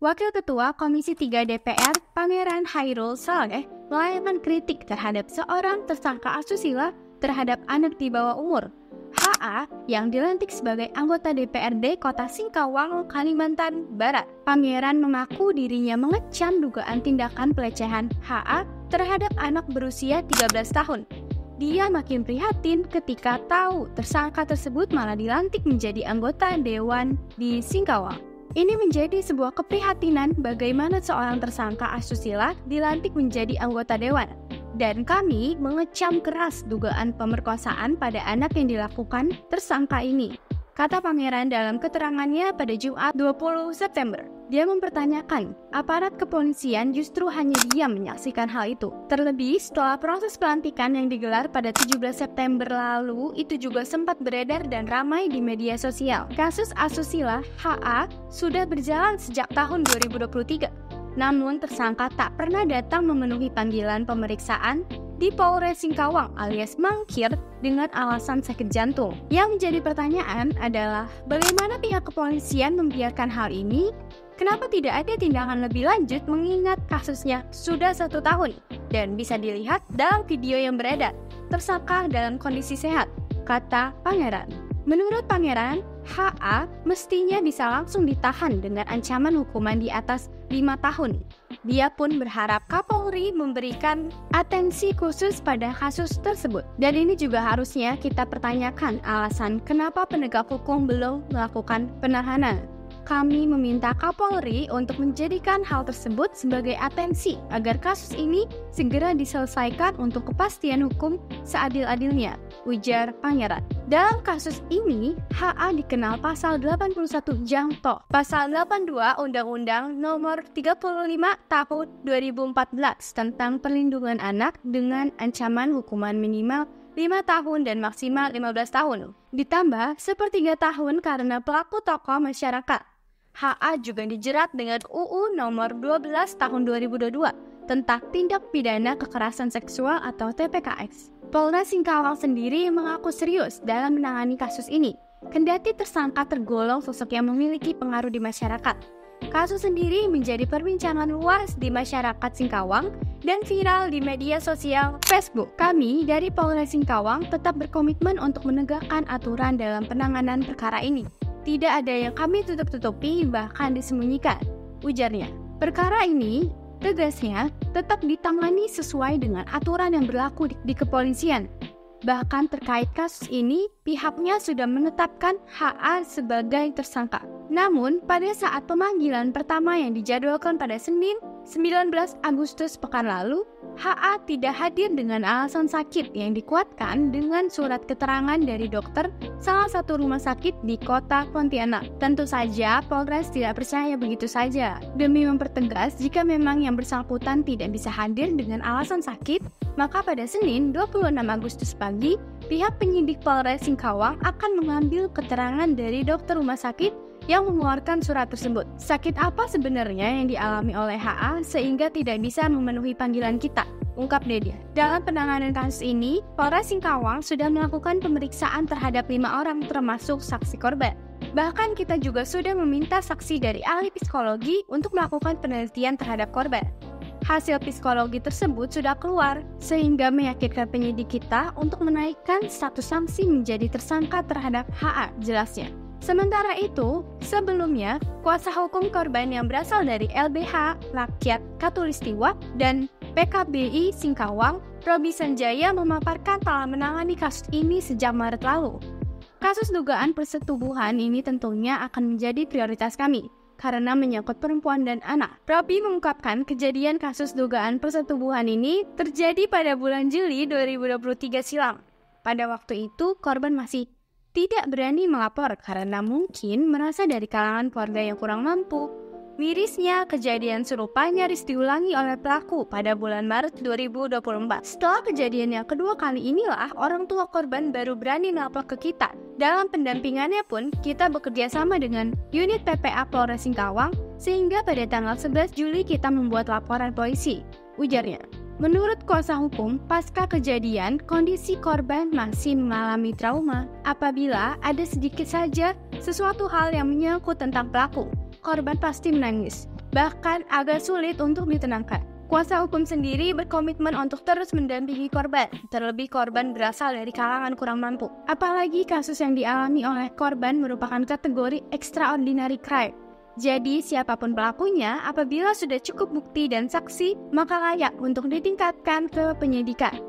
Wakil Ketua Komisi 3 DPR, Pangeran Hairul Saleh, melayangkan kritik terhadap seorang tersangka asusila terhadap anak di bawah umur, HA, yang dilantik sebagai anggota DPRD Kota Singkawang, Kalimantan Barat. Pangeran mengaku dirinya mengecam dugaan tindakan pelecehan HA terhadap anak berusia 13 tahun. Dia makin prihatin ketika tahu tersangka tersebut malah dilantik menjadi anggota dewan di Singkawang. Ini menjadi sebuah keprihatinan bagaimana seorang tersangka asusila dilantik menjadi anggota dewan. Dan kami mengecam keras dugaan pemerkosaan pada anak yang dilakukan tersangka ini, kata Pangeran dalam keterangannya pada Jumat 20 September. Dia mempertanyakan, aparat kepolisian justru hanya diam menyaksikan hal itu. Terlebih setelah proses pelantikan yang digelar pada 17 September lalu itu juga sempat beredar dan ramai di media sosial. Kasus asusila HA sudah berjalan sejak tahun 2023. Namun tersangka tak pernah datang memenuhi panggilan pemeriksaan di Polres Singkawang alias mangkir dengan alasan sakit jantung. Yang menjadi pertanyaan adalah bagaimana pihak kepolisian membiarkan hal ini? Kenapa tidak ada tindakan lebih lanjut mengingat kasusnya sudah 1 tahun? Dan bisa dilihat dalam video yang beredar, tersangka dalam kondisi sehat, kata Pangeran. Menurut Pangeran, HA mestinya bisa langsung ditahan dengan ancaman hukuman di atas 5 tahun. Dia pun berharap Kapolri memberikan atensi khusus pada kasus tersebut. Dan ini juga harusnya kita pertanyakan alasan kenapa penegak hukum belum melakukan penahanan. Kami meminta Kapolri untuk menjadikan hal tersebut sebagai atensi agar kasus ini segera diselesaikan untuk kepastian hukum seadil-adilnya, ujar Pangeran. Dalam kasus ini, HA dikenal pasal 81 Jangto, pasal 82 Undang-Undang Nomor 35 Tahun 2014 tentang Perlindungan Anak dengan ancaman hukuman minimal 5 tahun dan maksimal 15 tahun. Ditambah 1/3 tahun karena pelaku tokoh masyarakat. HA juga dijerat dengan UU Nomor 12 Tahun 2022 tentang Tindak Pidana Kekerasan Seksual atau TPKS. Polres Singkawang sendiri mengaku serius dalam menangani kasus ini, kendati tersangka tergolong sosok yang memiliki pengaruh di masyarakat. Kasus sendiri menjadi perbincangan luas di masyarakat Singkawang dan viral di media sosial Facebook. Kami dari Polres Singkawang tetap berkomitmen untuk menegakkan aturan dalam penanganan perkara ini. Tidak ada yang kami tutup-tutupi bahkan disembunyikan, ujarnya. Perkara ini, tegasnya, tetap ditangani sesuai dengan aturan yang berlaku di kepolisian. Bahkan terkait kasus ini, pihaknya sudah menetapkan HA sebagai tersangka. Namun, pada saat pemanggilan pertama yang dijadwalkan pada Senin 19 Agustus pekan lalu, HA tidak hadir dengan alasan sakit yang dikuatkan dengan surat keterangan dari dokter salah satu rumah sakit di kota Pontianak. Tentu saja Polres tidak percaya begitu saja. Demi mempertegas jika memang yang bersangkutan tidak bisa hadir dengan alasan sakit, maka pada Senin 26 Agustus pagi, pihak penyidik Polres Singkawang akan mengambil keterangan dari dokter rumah sakit yang mengeluarkan surat tersebut. Sakit apa sebenarnya yang dialami oleh HA sehingga tidak bisa memenuhi panggilan kita? Ungkap dia. Dalam penanganan kasus ini, Polres Singkawang sudah melakukan pemeriksaan terhadap 5 orang termasuk saksi korban. Bahkan kita juga sudah meminta saksi dari ahli psikologi untuk melakukan penelitian terhadap korban. Hasil psikologi tersebut sudah keluar, sehingga meyakinkan penyidik kita untuk menaikkan status sanksi menjadi tersangka terhadap HA, jelasnya. Sementara itu, sebelumnya, kuasa hukum korban yang berasal dari LBH Rakyat Katulistiwa dan PKBI Singkawang, Robi Sanjaya memaparkan telah menangani kasus ini sejak Maret lalu. Kasus dugaan persetubuhan ini tentunya akan menjadi prioritas kami, karena menyangkut perempuan dan anak. Robi mengungkapkan kejadian kasus dugaan persetubuhan ini terjadi pada bulan Juli 2023 silam. Pada waktu itu, korban masih tidak berani melapor karena mungkin merasa dari kalangan keluarga yang kurang mampu. Mirisnya, kejadian serupa nyaris diulangi oleh pelaku pada bulan Maret 2024. Setelah kejadian yang kedua kali inilah orang tua korban baru berani melapor ke kita. Dalam pendampingannya pun, kita bekerja sama dengan unit PPA Polres Singkawang, sehingga pada tanggal 11 Juli kita membuat laporan polisi, ujarnya. Menurut kuasa hukum, pasca kejadian, kondisi korban masih mengalami trauma. Apabila ada sedikit saja sesuatu hal yang menyangkut tentang pelaku, korban pasti menangis. bahkan agak sulit untuk ditenangkan. Kuasa hukum sendiri berkomitmen untuk terus mendampingi korban, terlebih korban berasal dari kalangan kurang mampu. Apalagi kasus yang dialami oleh korban merupakan kategori extraordinary crime. Jadi, siapapun pelakunya, apabila sudah cukup bukti dan saksi, maka layak untuk ditingkatkan ke penyidikan.